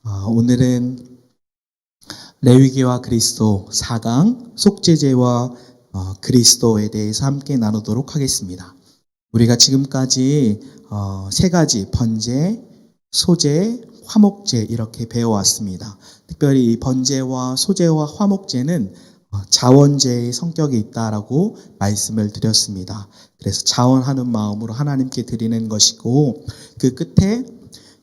오늘은 레위기와 그리스도 4강 속죄제와 그리스도에 대해서 함께 나누도록 하겠습니다. 우리가 지금까지 세 가지 번제, 소제, 화목제 이렇게 배워왔습니다. 특별히 이 번제와 소제와 화목제는 자원제의 성격이 있다라고 말씀을 드렸습니다. 그래서 자원하는 마음으로 하나님께 드리는 것이고 그 끝에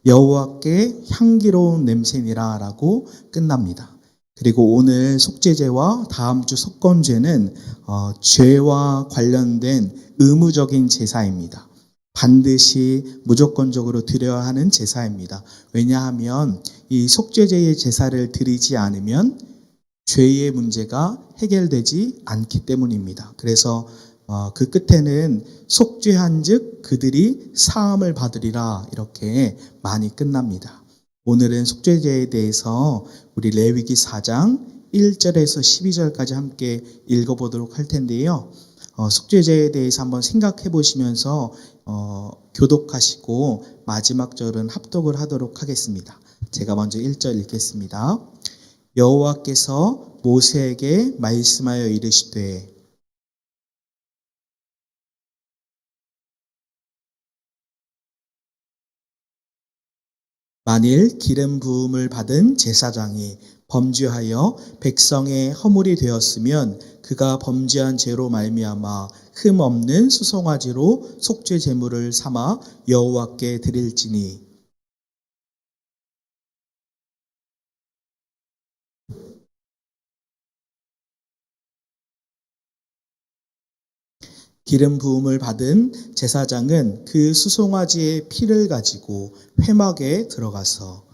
여호와께 향기로운 냄새니라라고 끝납니다. 그리고 오늘 속죄제와 다음 주 속건제는 죄와 관련된 의무적인 제사입니다. 반드시 무조건적으로 드려야 하는 제사입니다. 왜냐하면 이 속죄제의 제사를 드리지 않으면 죄의 문제가 해결되지 않기 때문입니다. 그래서 그 끝에는 속죄한즉 그들이 사함을 받으리라 이렇게 많이 끝납니다. 오늘은 속죄제에 대해서 우리 레위기 4장 1절에서 12절까지 함께 읽어보도록 할 텐데요. 속죄제에 대해서 한번 생각해 보시면서 교독하시고 마지막 절은 합독을 하도록 하겠습니다. 제가 먼저 1절 읽겠습니다. 여호와께서 모세에게 말씀하여 이르시되 만일 기름 부음을 받은 제사장이 범죄하여 백성의 허물이 되었으면 그가 범죄한 죄로 말미암아 흠 없는 수송아지로 속죄 제물을 삼아 여호와께 드릴지니 기름 부음을 받은 제사장은 그 수송아지의 피를 가지고 회막에 들어가서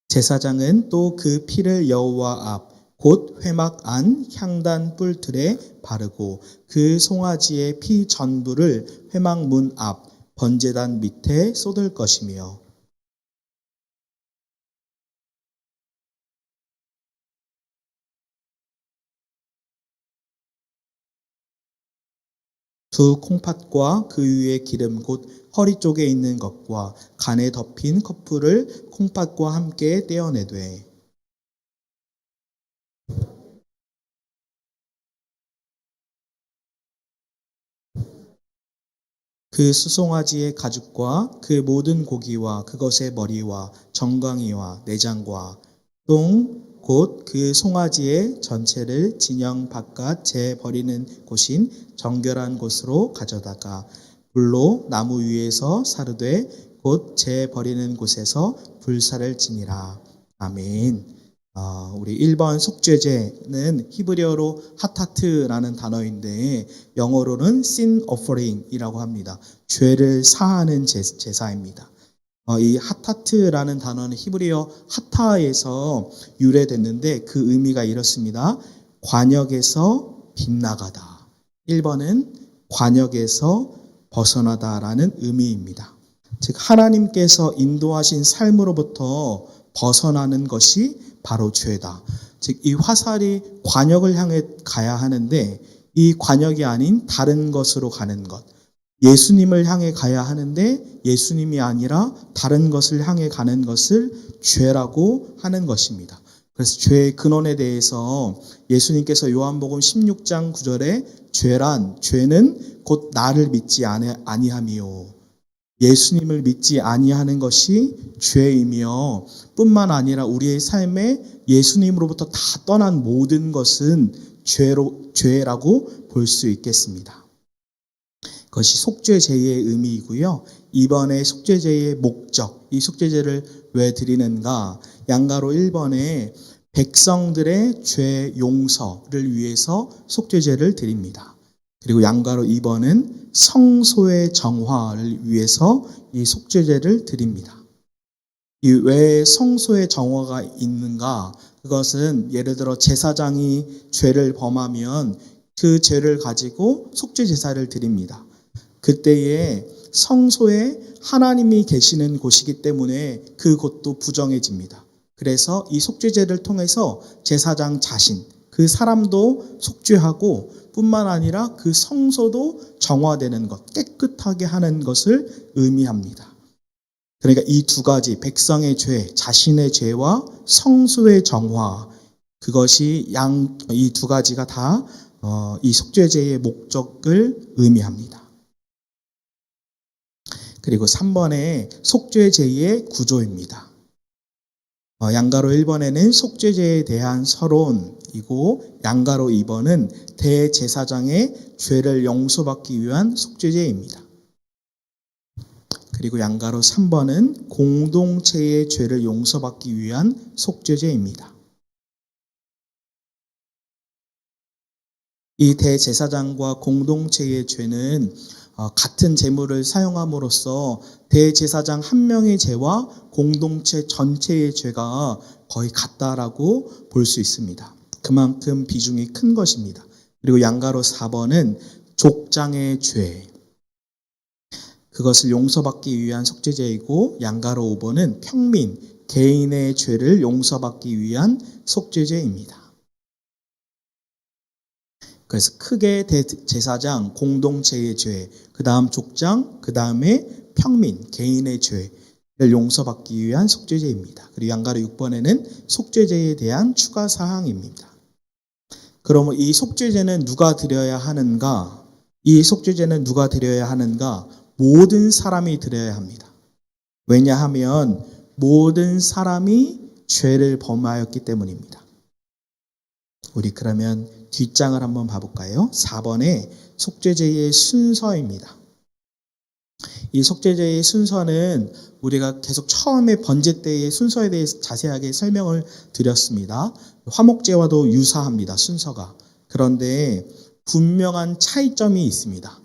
제사장은 또 그 피를 여호와 앞 곧 회막 안 향단 뿔틀에 바르고 그 송아지의 피 전부를 회막 문 앞 번제단 밑에 쏟을 것이며 두 콩팥과 그 위에 기름 곧 허리 쪽에 있는 것과 간에 덮인 커플을 콩팥과 함께 떼어내되 그 수송아지의 가죽과 그 모든 고기와 그것의 머리와 정강이와 내장과 똥 곧 그 송아지의 전체를 진영 바깥 재 버리는 곳인 정결한 곳으로 가져다가 불로 나무 위에서 사르되 곧 재 버리는 곳에서 불사를 지니라. 아멘. 우리 1번 속죄제는 히브리어로 하타트라는 단어인데 영어로는 sin offering이라고 합니다. 죄를 사하는 제사입니다. 이 하타트라는 단어는 히브리어 하타에서 유래됐는데 그 의미가 이렇습니다. 관역에서 빗나가다. 1번은 관역에서 벗어나다라는 의미입니다. 즉 하나님께서 인도하신 삶으로부터 벗어나는 것이 바로 죄다. 즉 이 화살이 관역을 향해 가야 하는데 이 관역이 아닌 다른 것으로 가는 것. 예수님을 향해 가야 하는데 예수님이 아니라 다른 것을 향해 가는 것을 죄라고 하는 것입니다. 그래서 죄의 근원에 대해서 예수님께서 요한복음 16장 9절에 죄는 곧 나를 믿지 아니함이요. 예수님을 믿지 아니하는 것이 죄이며 뿐만 아니라 우리의 삶에 예수님으로부터 다 떠난 모든 것은 죄라고 볼 수 있겠습니다. 그것이 속죄제의 의미이고요. 이번에 속죄제의 목적, 이 속죄제를 왜 드리는가? 양가로 1번에 백성들의 죄 용서를 위해서 속죄제를 드립니다. 그리고 양가로 2번은 성소의 정화를 위해서 이 속죄제를 드립니다. 이 왜 성소의 정화가 있는가? 그것은 예를 들어 제사장이 죄를 범하면 그 죄를 가지고 속죄 제사를 드립니다. 그때에 성소에 하나님이 계시는 곳이기 때문에 그 곳도 부정해집니다. 그래서 이 속죄제를 통해서 제사장 자신, 그 사람도 속죄하고 뿐만 아니라 그 성소도 정화되는 것, 깨끗하게 하는 것을 의미합니다. 그러니까 이 두 가지, 백성의 죄, 자신의 죄와 성소의 정화, 그것이 이 두 가지가 다 이 속죄제의 목적을 의미합니다. 그리고 3번에 속죄제의 구조입니다. 양가로 1번에는 속죄제에 대한 서론이고 양가로 2번은 대제사장의 죄를 용서받기 위한 속죄제입니다. 그리고 양가로 3번은 공동체의 죄를 용서받기 위한 속죄제입니다. 이 대제사장과 공동체의 죄는 같은 제물을 사용함으로써 대제사장 한 명의 죄와 공동체 전체의 죄가 거의 같다라고 볼 수 있습니다. 그만큼 비중이 큰 것입니다. 그리고 양가로 4번은 족장의 죄, 그것을 용서받기 위한 속죄제이고 양가로 5번은 평민, 개인의 죄를 용서받기 위한 속죄제입니다. 그래서 크게 대제사장, 공동체의 죄, 그 다음 족장, 그 다음에 평민, 개인의 죄를 용서받기 위한 속죄제입니다. 그리고 양가로 6번에는 속죄제에 대한 추가 사항입니다. 그러면 이 속죄제는 누가 드려야 하는가? 이 속죄제는 누가 드려야 하는가? 모든 사람이 드려야 합니다. 왜냐하면 모든 사람이 죄를 범하였기 때문입니다. 우리 그러면 뒷장을 한번 봐볼까요? 4번에 속죄제의 순서입니다. 이 속죄제의 순서는 우리가 계속 처음에 번제 때의 순서에 대해서 자세하게 설명을 드렸습니다. 화목제와도 유사합니다. 순서가. 그런데 분명한 차이점이 있습니다.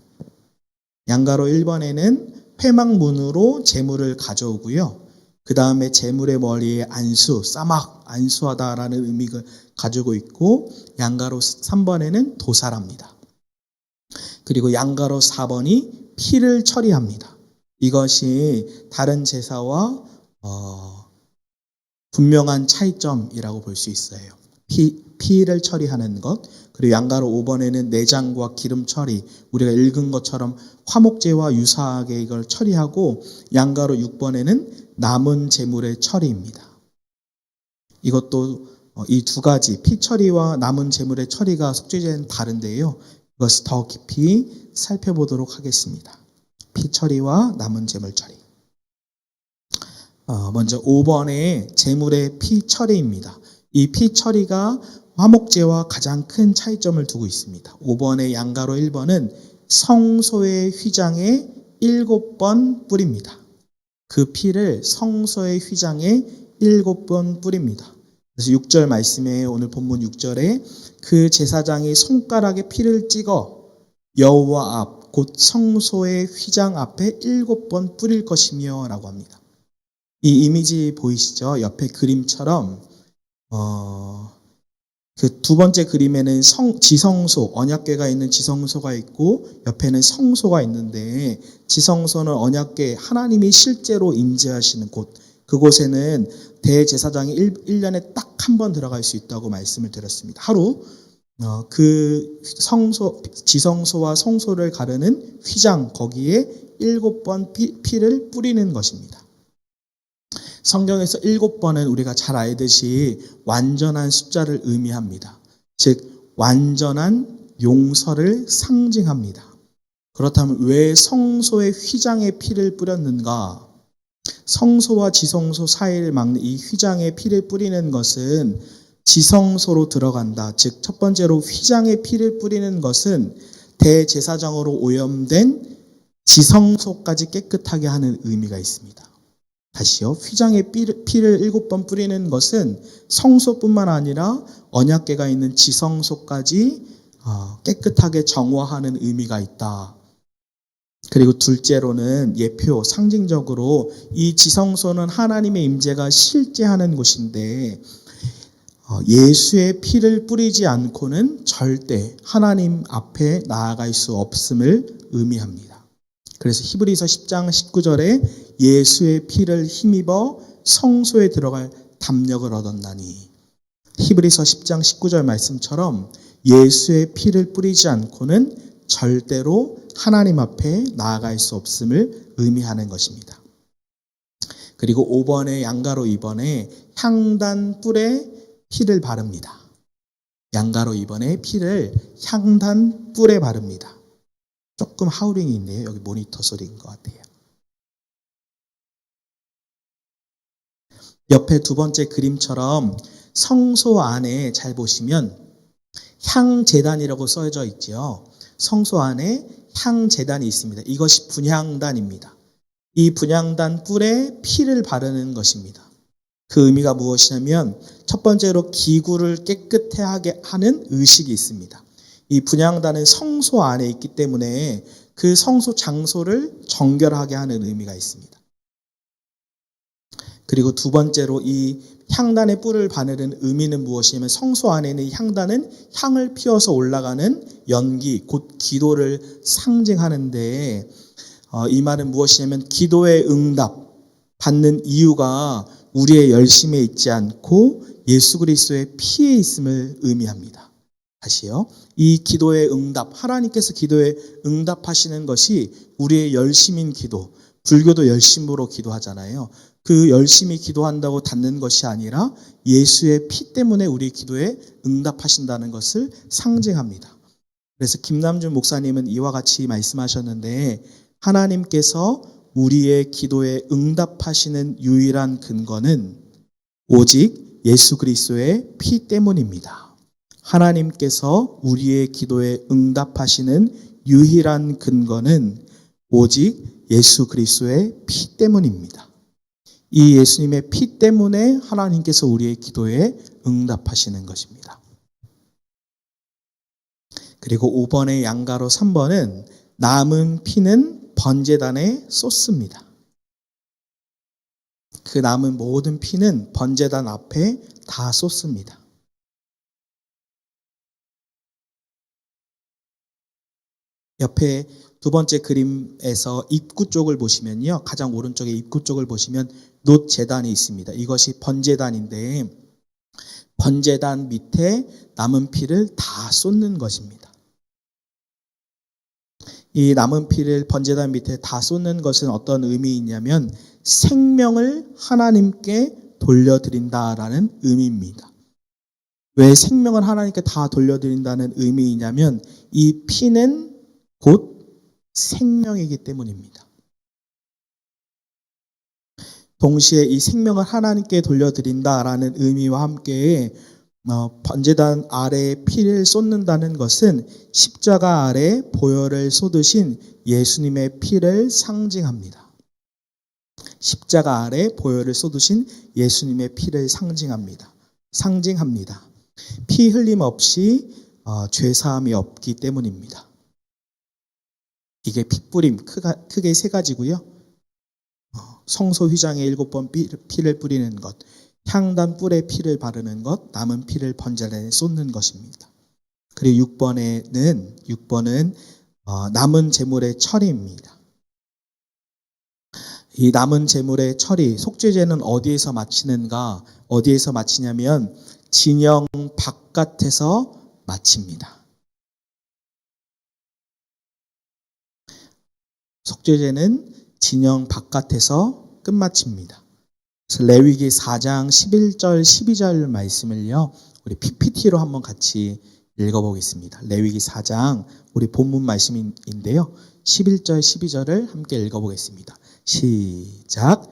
양가로 1번에는 회막문으로 제물을 가져오고요. 그 다음에 제물의 머리에 안수, 싸막, 안수하다라는 의미를 가지고 있고 양가로 3번에는 도살합니다. 그리고 양가로 4번이 피를 처리합니다. 이것이 다른 제사와 분명한 차이점이라고 볼 수 있어요. 피를 처리하는 것. 그리고 양가로 5번에는 내장과 기름 처리, 우리가 읽은 것처럼 화목제와 유사하게 이걸 처리하고 양가로 6번에는 남은 제물의 처리입니다. 이것도 이 두 가지 피 처리와 남은 제물의 처리가 속죄제는 다른데요. 이것을 더 깊이 살펴보도록 하겠습니다. 피 처리와 남은 제물 처리. 먼저 5번의 제물의 피 처리입니다. 이 피 처리가 화목제와 가장 큰 차이점을 두고 있습니다. 5번의 양가로 1번은 성소의 휘장에 7번 뿌립니다. 그 피를 성소의 휘장에 7번 뿌립니다. 그래서 6절 말씀에 오늘 본문 6절에 그 제사장이 손가락에 피를 찍어 여호와 앞 곧 성소의 휘장 앞에 7번 뿌릴 것이며 라고 합니다. 이 이미지 보이시죠? 옆에 그림처럼 그 두 번째 그림에는 지성소, 언약궤가 있는 지성소가 있고 옆에는 성소가 있는데 지성소는 언약궤, 하나님이 실제로 임재하시는 곳, 그곳에는 대제사장이 1년에 딱 한 번 들어갈 수 있다고 말씀을 드렸습니다. 하루 그 지성소와 성소를 가르는 휘장, 거기에 7번 피를 뿌리는 것입니다. 성경에서 7번은 우리가 잘 알듯이 완전한 숫자를 의미합니다. 즉 완전한 용서를 상징합니다. 그렇다면 왜 성소의 휘장에 피를 뿌렸는가? 성소와 지성소 사이를 막는 이 휘장에 피를 뿌리는 것은 지성소로 들어간다. 즉 첫 번째로 휘장에 피를 뿌리는 것은 대제사장으로 오염된 지성소까지 깨끗하게 하는 의미가 있습니다. 다시요. 휘장에 피를 7번 뿌리는 것은 성소뿐만 아니라 언약궤가 있는 지성소까지 깨끗하게 정화하는 의미가 있다. 그리고 둘째로는 예표, 상징적으로 이 지성소는 하나님의 임재가 실제하는 곳인데 예수의 피를 뿌리지 않고는 절대 하나님 앞에 나아갈 수 없음을 의미합니다. 그래서 히브리서 10장 19절에 예수의 피를 힘입어 성소에 들어갈 담력을 얻었나니, 히브리서 10장 19절 말씀처럼 예수의 피를 뿌리지 않고는 절대로 하나님 앞에 나아갈 수 없음을 의미하는 것입니다. 그리고 5번의 양가로 2번에 향단 뿔에 피를 바릅니다. 양가로 2번에 피를 향단 뿔에 바릅니다. 조금 하우링이 있네요. 여기 모니터 소리인 것 같아요. 옆에 두 번째 그림처럼 성소 안에 잘 보시면 향제단이라고 써져 있죠. 성소 안에 향제단이 있습니다. 이것이 분향단입니다. 이 분향단 뿔에 피를 바르는 것입니다. 그 의미가 무엇이냐면 첫 번째로 기구를 깨끗하게 하는 의식이 있습니다. 이 분향단은 성소 안에 있기 때문에 그 성소 장소를 정결하게 하는 의미가 있습니다. 그리고 두 번째로 이 향단의 뿔을 바르는 의미는 무엇이냐면 성소 안에 있는 이 향단은 향을 피워서 올라가는 연기, 곧 기도를 상징하는데 이 말은 무엇이냐면 기도의 응답 받는 이유가 우리의 열심에 있지 않고 예수 그리스도의 피에 있음을 의미합니다. 다시요. 이 기도의 응답, 하나님께서 기도에 응답하시는 것이 우리의 열심인 기도, 불교도 열심으로 기도하잖아요. 그 열심히 기도한다고 닿는 것이 아니라 예수의 피 때문에 우리 기도에 응답하신다는 것을 상징합니다. 그래서 김남준 목사님은 이와 같이 말씀하셨는데 하나님께서 우리의 기도에 응답하시는 유일한 근거는 오직 예수 그리스도의 피 때문입니다. 하나님께서 우리의 기도에 응답하시는 유일한 근거는 오직 예수 그리스도의 피 때문입니다. 이 예수님의 피 때문에 하나님께서 우리의 기도에 응답하시는 것입니다. 그리고 5번의 양가로 3번은 남은 피는 번제단에 쏟습니다. 그 남은 모든 피는 번제단 앞에 다 쏟습니다. 옆에 두 번째 그림에서 입구 쪽을 보시면요. 가장 오른쪽에 입구 쪽을 보시면 놋제단이 있습니다. 이것이 번제단인데 번제단 밑에 남은 피를 다 쏟는 것입니다. 이 남은 피를 번제단 밑에 다 쏟는 것은 어떤 의미이냐면 생명을 하나님께 돌려드린다라는 의미입니다. 왜 생명을 하나님께 다 돌려드린다는 의미이냐면 이 피는 곧 생명이기 때문입니다. 동시에 이 생명을 하나님께 돌려드린다라는 의미와 함께 번제단 아래에 피를 쏟는다는 것은 십자가 아래 보혈을 쏟으신 예수님의 피를 상징합니다. 십자가 아래 보혈을 쏟으신 예수님의 피를 상징합니다. 피 흘림 없이 죄사함이 없기 때문입니다. 이게 핏뿌림 크게 세 가지고요. 성소 휘장에 7번 피를 뿌리는 것, 향단 뿔에 피를 바르는 것, 남은 피를 번제단에 쏟는 것입니다. 그리고 6번은 남은 제물의 처리입니다. 이 남은 제물의 처리, 속죄제는 어디에서 마치는가? 어디에서 마치냐면 진영 바깥에서 마칩니다. 속죄제는 진영 바깥에서 끝마칩니다. 그래서 레위기 4장 11절 12절 말씀을요. 우리 PPT로 한번 같이 읽어보겠습니다. 레위기 4장 우리 본문 말씀인데요. 11절 12절을 함께 읽어보겠습니다. 시작.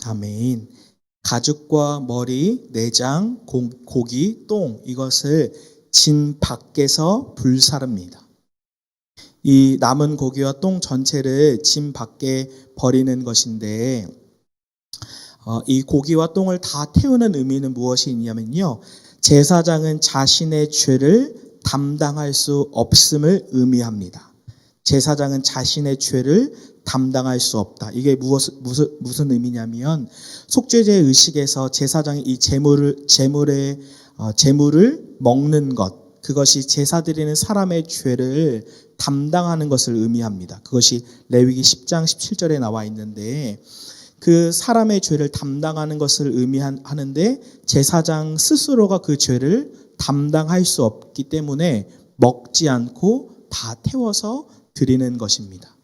아멘. 가죽과 머리, 내장, 고기, 똥 이것을 진 밖에서 불사릅니다. 이 남은 고기와 똥 전체를 진 밖에 버리는 것인데 이 고기와 똥을 다 태우는 의미는 무엇이 있냐면요. 제사장은 자신의 죄를 담당할 수 없음을 의미합니다. 제사장은 자신의 죄를 담당할 수 없다. 이게 무슨 의미냐면 속죄제 의식에서 제사장이 이 제물을 먹는 것, 그것이 제사 드리는 사람의 죄를 담당하는 것을 의미합니다. 그것이 레위기 10장 17절에 나와 있는데 그 사람의 죄를 담당하는 것을 의미하는데 제사장 스스로가 그 죄를 담당할 수 없기 때문에 먹지 않고 다 태워서 드리는 것입니다.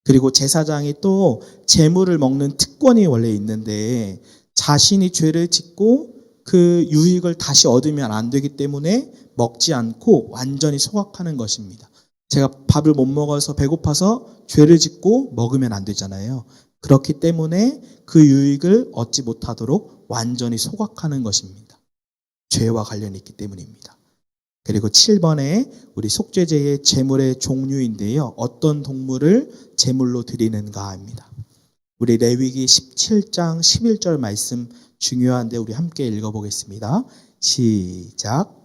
그리고 제사장이 또 제물을 먹는 특권이 원래 있는데 자신이 죄를 짓고 그 유익을 다시 얻으면 안 되기 때문에 먹지 않고 완전히 소각하는 것입니다. 제가 밥을 못 먹어서 배고파서 죄를 짓고 먹으면 안 되잖아요. 그렇기 때문에 그 유익을 얻지 못하도록 완전히 소각하는 것입니다. 죄와 관련이 있기 때문입니다. 그리고 7번에 우리 속죄제의 제물의 종류인데요. 어떤 동물을 제물로 드리는가 합니다. 우리 레위기 17장 11절 말씀 중요한데 우리 함께 읽어보겠습니다. 시작.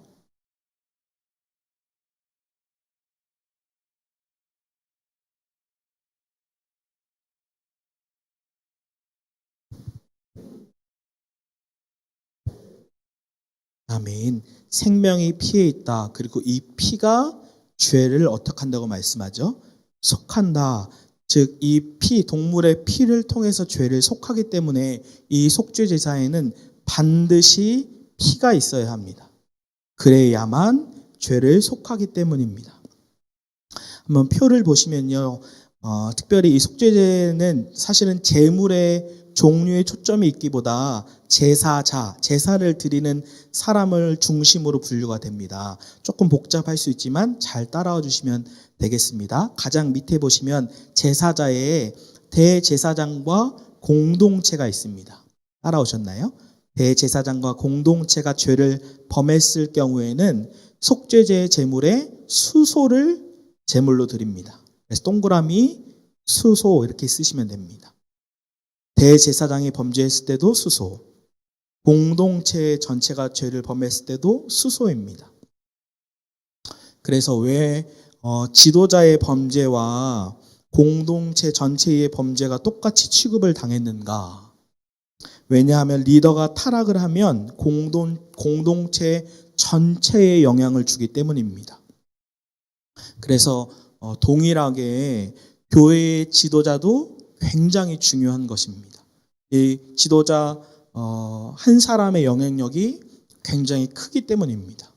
아멘. 생명이 피에 있다. 그리고 이 피가 죄를 어떻게 한다고 말씀하죠? 속한다. 즉, 이 피, 동물의 피를 통해서 죄를 속하기 때문에 이 속죄 제사에는 반드시 피가 있어야 합니다. 그래야만 죄를 속하기 때문입니다. 한번 표를 보시면요. 특별히 이 속죄제는 사실은 제물의 종류에 초점이 있기보다 제사자, 제사를 드리는 사람을 중심으로 분류가 됩니다. 조금 복잡할 수 있지만 잘 따라와 주시면 되겠습니다. 가장 밑에 보시면 제사자의 대제사장과 공동체가 있습니다. 따라오셨나요? 대제사장과 공동체가 죄를 범했을 경우에는 속죄제의 제물에 수소를 제물로 드립니다. 그래서 동그라미 수소 이렇게 쓰시면 됩니다. 대제사장이 범죄했을 때도 수소, 공동체 전체가 죄를 범했을 때도 수소입니다. 그래서 왜 지도자의 범죄와 공동체 전체의 범죄가 똑같이 취급을 당했는가? 왜냐하면 리더가 타락을 하면 공동체 전체에 영향을 주기 때문입니다. 그래서 동일하게 교회의 지도자도 굉장히 중요한 것입니다. 이 지도자 한 사람의 영향력이 굉장히 크기 때문입니다.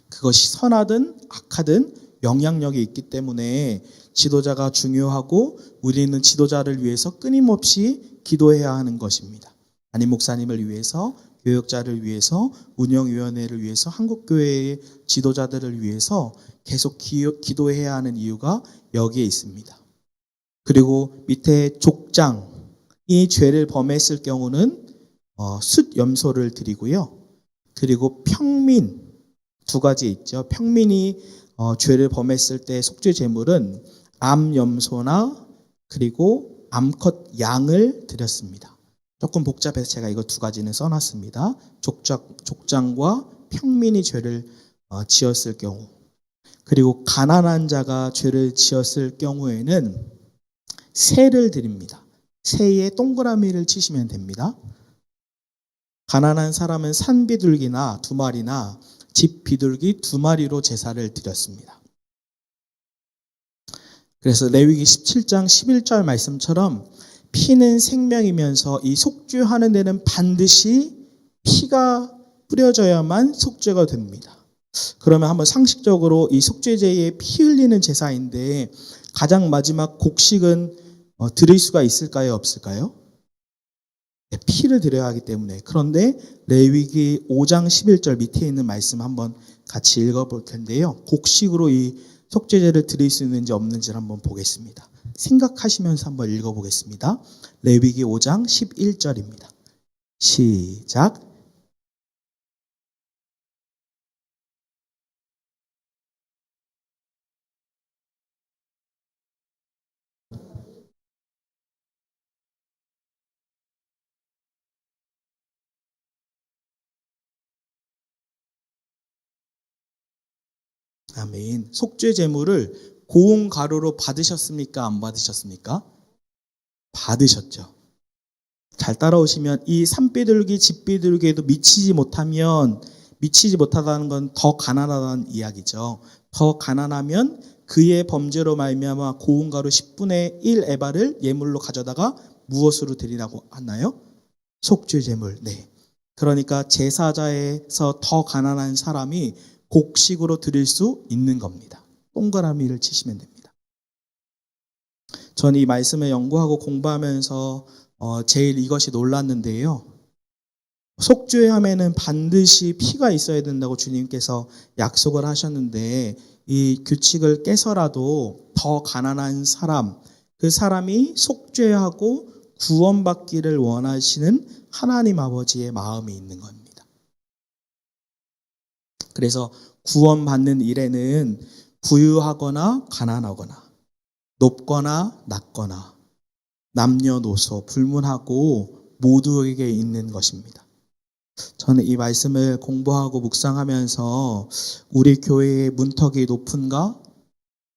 그것이 선하든 악하든 영향력이 있기 때문에 지도자가 중요하고 우리는 지도자를 위해서 끊임없이 기도해야 하는 것입니다. 담임 목사님을 위해서, 교역자를 위해서, 운영위원회를 위해서, 한국교회의 지도자들을 위해서 계속 기도해야 하는 이유가 여기에 있습니다. 그리고 밑에 족장이 죄를 범했을 경우는 숫염소를 드리고요. 그리고 평민 두 가지 있죠. 평민이 죄를 범했을 때 속죄 제물은 암염소나 그리고 암컷 양을 드렸습니다. 조금 복잡해서 제가 이거 두 가지는 써놨습니다. 족장과 평민이 죄를 지었을 경우, 그리고 가난한 자가 죄를 지었을 경우에는 새를 드립니다. 새에 동그라미를 치시면 됩니다. 가난한 사람은 산 비둘기나 2마리나 집 비둘기 2마리로 제사를 드렸습니다. 그래서 레위기 17장 11절 말씀처럼 피는 생명이면서 이 속죄하는 데는 반드시 피가 뿌려져야만 속죄가 됩니다. 그러면 한번 상식적으로 이 속죄제의 피 흘리는 제사인데 가장 마지막 곡식은 드릴 수가 있을까요? 없을까요? 네, 피를 드려야 하기 때문에. 그런데 레위기 5장 11절 밑에 있는 말씀 한번 같이 읽어볼 텐데요. 곡식으로 이 속죄제를 드릴 수 있는지 없는지를 한번 보겠습니다. 생각하시면서 한번 읽어보겠습니다. 레위기 5장 11절입니다. 시작. 아멘. 속죄 제물을 고운 가루로 받으셨습니까? 안 받으셨습니까? 받으셨죠. 잘 따라오시면 이 산비둘기, 집비둘기에도 미치지 못하다는 건 더 가난하다는 이야기죠. 더 가난하면 그의 범죄로 말미암아 고운 가루 10분의 1 에바를 예물로 가져다가 무엇으로 드리라고 하나요? 속죄 제물. 네. 그러니까 제사자에서 더 가난한 사람이 곡식으로 드릴 수 있는 겁니다. 동그라미를 치시면 됩니다. 저는 이 말씀을 연구하고 공부하면서 제일 이것이 놀랐는데요. 속죄함에는 반드시 피가 있어야 된다고 주님께서 약속을 하셨는데 이 규칙을 깨서라도 더 가난한 사람, 그 사람이 속죄하고 구원받기를 원하시는 하나님 아버지의 마음이 있는 겁니다. 그래서 구원받는 일에는 부유하거나 가난하거나 높거나 낮거나 남녀노소 불문하고 모두에게 있는 것입니다. 저는 이 말씀을 공부하고 묵상하면서 우리 교회의 문턱이 높은가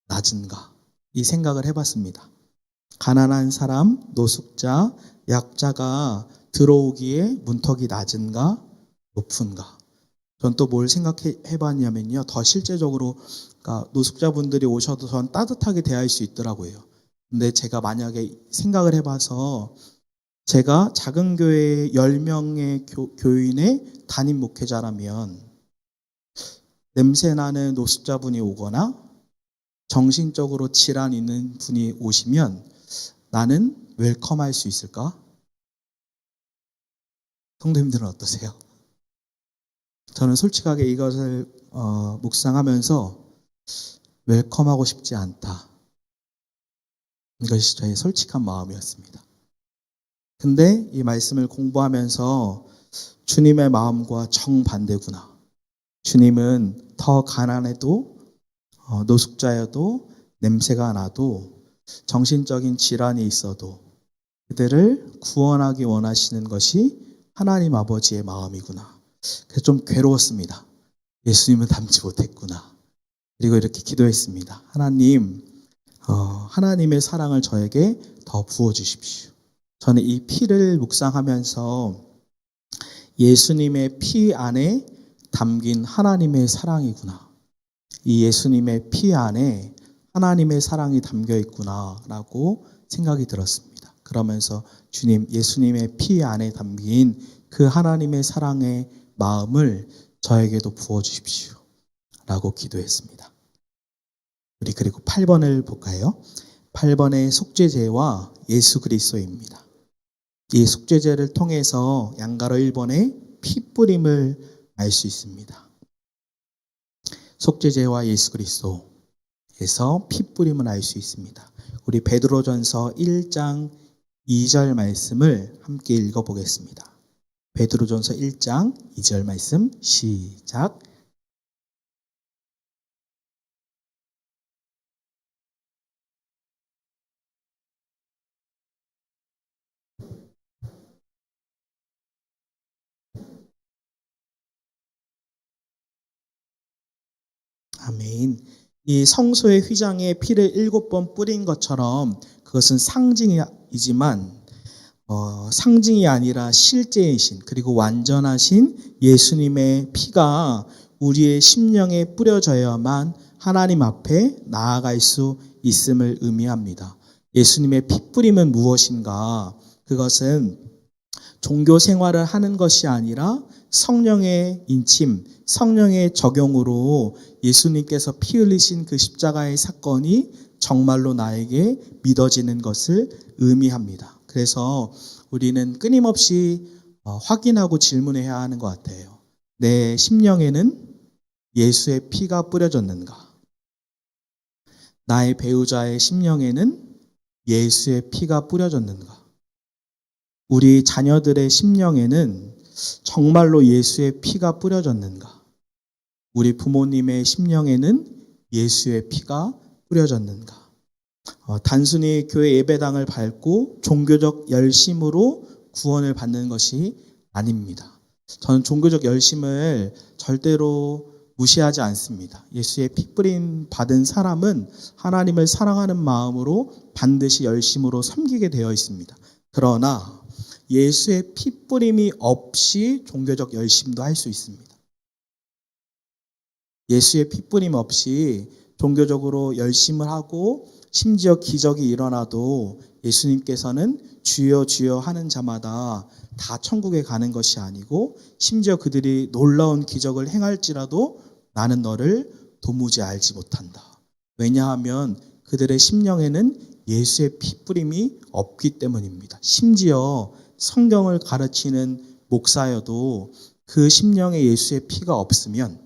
낮은가 이 생각을 해봤습니다. 가난한 사람, 노숙자, 약자가 들어오기에 문턱이 낮은가 높은가. 전 또 뭘 생각해봤냐면요. 더 실제적으로 그러니까 노숙자분들이 오셔도 전 따뜻하게 대할 수 있더라고요. 근데 제가 만약에 생각을 해봐서 제가 작은 교회 10명의 교인의 담임 목회자라면 냄새나는 노숙자분이 오거나 정신적으로 질환 있는 분이 오시면 나는 웰컴할 수 있을까? 성도님들은 어떠세요? 저는 솔직하게 이것을 묵상하면서 웰컴하고 싶지 않다. 이것이 저의 솔직한 마음이었습니다. 근데 이 말씀을 공부하면서 주님의 마음과 정반대구나. 주님은 더 가난해도 노숙자여도 냄새가 나도 정신적인 질환이 있어도 그들을 구원하기 원하시는 것이 하나님 아버지의 마음이구나. 그래서 좀 괴로웠습니다. 예수님은 닮지 못했구나. 그리고 이렇게 기도했습니다. 하나님, 하나님의 사랑을 저에게 더 부어주십시오. 저는 이 피를 묵상하면서 예수님의 피 안에 담긴 하나님의 사랑이구나. 이 예수님의 피 안에 하나님의 사랑이 담겨 있구나라고 생각이 들었습니다. 그러면서 주님, 예수님의 피 안에 담긴 그 하나님의 사랑의 마음을 저에게도 부어주십시오. 라고 기도했습니다. 우리 그리고 8번을 볼까요? 8번의 속죄제와 예수 그리스도입니다. 이 속죄제를 통해서 양가로 1번의 피 뿌림을 알 수 있습니다. 속죄제와 예수 그리스도에서 피 뿌림을 알 수 있습니다. 우리 베드로전서 1장 2절 말씀을 함께 읽어보겠습니다. 베드로전서 1장 2절 말씀 시작. 아멘. 이 성소의 휘장에 피를 7번 뿌린 것처럼 그것은 상징이지만 상징이 아니라 실제이신 그리고 완전하신 예수님의 피가 우리의 심령에 뿌려져야만 하나님 앞에 나아갈 수 있음을 의미합니다. 예수님의 피 뿌림은 무엇인가? 그것은 종교 생활을 하는 것이 아니라 성령의 인침, 성령의 적용으로 예수님께서 피 흘리신 그 십자가의 사건이 정말로 나에게 믿어지는 것을 의미합니다. 그래서 우리는 끊임없이 확인하고 질문해야 하는 것 같아요. 내 심령에는 예수의 피가 뿌려졌는가? 나의 배우자의 심령에는 예수의 피가 뿌려졌는가? 우리 자녀들의 심령에는 정말로 예수의 피가 뿌려졌는가? 우리 부모님의 심령에는 예수의 피가 뿌려졌는가? 단순히 교회 예배당을 밟고 종교적 열심으로 구원을 받는 것이 아닙니다. 저는 종교적 열심을 절대로 무시하지 않습니다. 예수의 핏부림 받은 사람은 하나님을 사랑하는 마음으로 반드시 열심으로 섬기게 되어 있습니다. 그러나 예수의 핏부림이 없이 종교적 열심도 할 수 있습니다. 예수의 핏부림 없이 종교적으로 열심을 하고 심지어 기적이 일어나도 예수님께서는 주여 주여 하는 자마다 다 천국에 가는 것이 아니고 심지어 그들이 놀라운 기적을 행할지라도 나는 너를 도무지 알지 못한다. 왜냐하면 그들의 심령에는 예수의 핏부림이 없기 때문입니다. 심지어 성경을 가르치는 목사여도 그 심령에 예수의 피가 없으면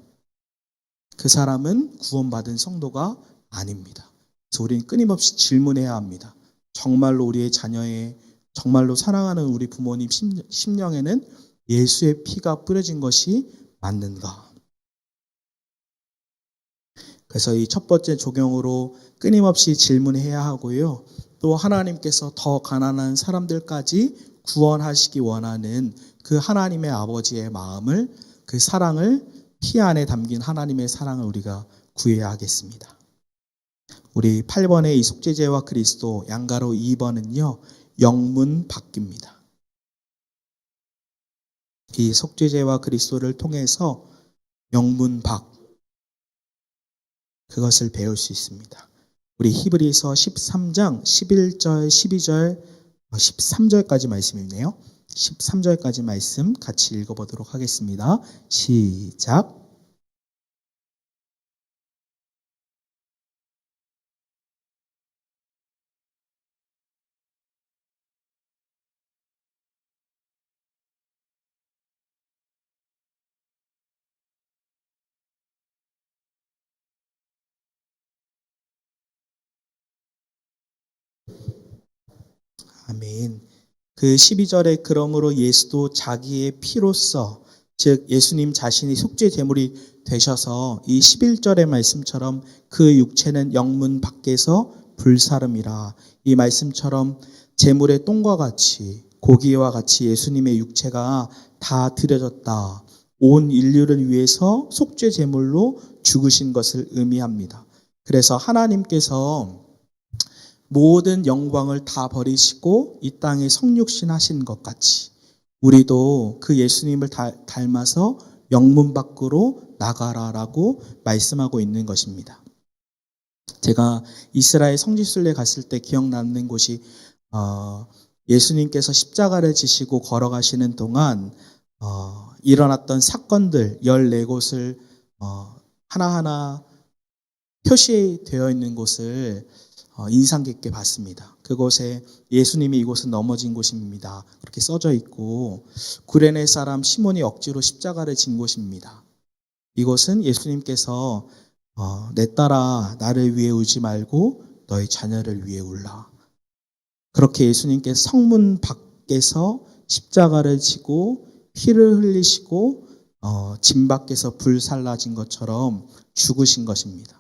그 사람은 구원받은 성도가 아닙니다. 그래서 우리는 끊임없이 질문해야 합니다. 정말로 우리의 자녀의 정말로 사랑하는 우리 부모님 심령에는 예수의 피가 뿌려진 것이 맞는가? 그래서 이 첫 번째 조경으로 끊임없이 질문해야 하고요. 또 하나님께서 더 가난한 사람들까지 구원하시기 원하는 그 하나님의 아버지의 마음을, 그 사랑을, 피 안에 담긴 하나님의 사랑을 우리가 구해야 하겠습니다. 우리 8번의 이 속죄제와 그리스도, 양가로 2번은요. 영문 받기입니다. 이 속죄제와 그리스도를 통해서 영문 받, 그것을 배울 수 있습니다. 우리 히브리서 13장 11절, 12절, 13절까지 말씀이네요. 13절까지 말씀 같이 읽어보도록 하겠습니다. 시작. 아멘. 그 12절에 그러므로 예수도 자기의 피로써, 즉 예수님 자신이 속죄 제물이 되셔서 이 11절의 말씀처럼 그 육체는 영문 밖에서 불사름이라, 이 말씀처럼 제물의 똥과 같이 고기와 같이 예수님의 육체가 다 드려졌다. 온 인류를 위해서 속죄 제물로 죽으신 것을 의미합니다. 그래서 하나님께서 모든 영광을 다 버리시고 이 땅에 성육신 하신 것 같이 우리도 그 예수님을 닮아서 영문 밖으로 나가라라고 말씀하고 있는 것입니다. 제가 이스라엘 성지순례 갔을 때 기억나는 곳이 예수님께서 십자가를 지시고 걸어가시는 동안 일어났던 사건들 14곳을 하나하나 표시되어 있는 곳을 인상 깊게 봤습니다. 그곳에 예수님이 이곳은 넘어진 곳입니다. 그렇게 써져 있고 구레네 사람 시몬이 억지로 십자가를 진 곳입니다. 이곳은 예수님께서 내 딸아 나를 위해 울지 말고 너희 자녀를 위해 울라. 그렇게 예수님께서 성문 밖에서 십자가를 지고 피를 흘리시고 진 밖에서 불살라진 것처럼 죽으신 것입니다.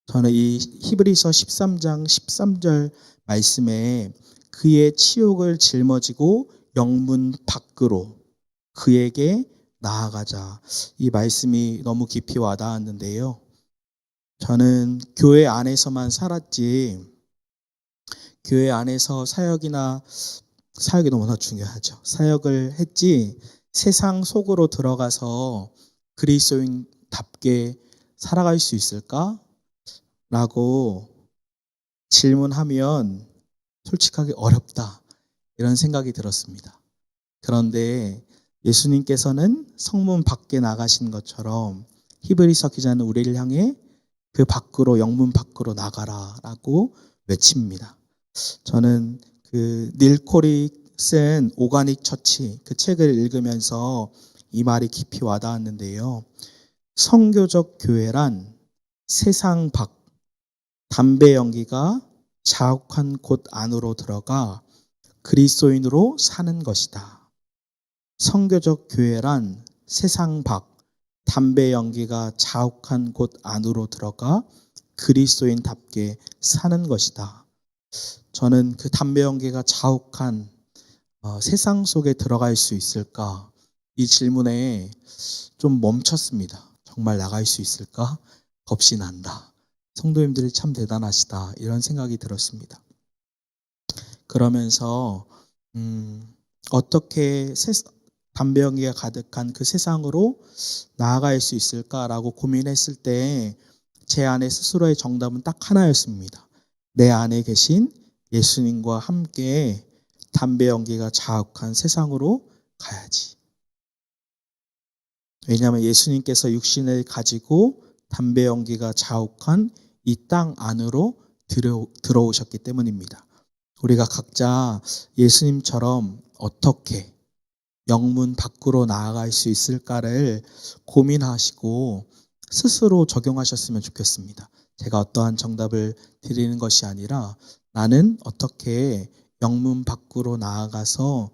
저는 이 히브리서 13장 13절 말씀에 그의 치욕을 짊어지고 영문 밖으로 그에게 나아가자, 이 말씀이 너무 깊이 와닿았는데요. 저는 교회 안에서만 살았지, 교회 안에서 사역이 너무나 중요하죠. 사역을 했지 세상 속으로 들어가서 그리스도인답게 살아갈 수 있을까? 라고 질문하면 솔직하게 어렵다, 이런 생각이 들었습니다. 그런데 예수님께서는 성문 밖에 나가신 것처럼 히브리서 기자는 우리를 향해 그 밖으로, 영문 밖으로 나가라라고 외칩니다. 저는 그 닐콜이 쓴 오가닉 처치, 그 책을 읽으면서 이 말이 깊이 와닿았는데요. 성교적 교회란 세상 밖, 담배 연기가 자욱한 곳 안으로 들어가 그리스도인으로 사는 것이다. 성교적 교회란 세상 밖, 담배 연기가 자욱한 곳 안으로 들어가 그리스도인답게 사는 것이다. 저는 그 담배 연기가 자욱한 세상 속에 들어갈 수 있을까? 이 질문에 좀 멈췄습니다. 정말 나갈 수 있을까? 겁이 난다. 성도님들이 참 대단하시다. 이런 생각이 들었습니다. 그러면서 어떻게 담배 연기가 가득한 그 세상으로 나아갈 수 있을까라고 고민했을 때 제 안에 스스로의 정답은 딱 하나였습니다. 내 안에 계신 예수님과 함께 담배 연기가 자욱한 세상으로 가야지. 왜냐하면 예수님께서 육신을 가지고 담배 연기가 자욱한 이 땅 안으로 들어오셨기 때문입니다. 우리가 각자 예수님처럼 어떻게 영문 밖으로 나아갈 수 있을까를 고민하시고 스스로 적용하셨으면 좋겠습니다. 제가 어떠한 정답을 드리는 것이 아니라 나는 어떻게 영문 밖으로 나아가서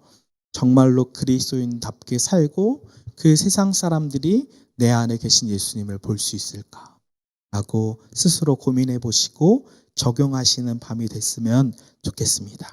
정말로 그리스도인답게 살고 그 세상 사람들이 내 안에 계신 예수님을 볼 수 있을까라고 스스로 고민해 보시고 적용하시는 밤이 됐으면 좋겠습니다.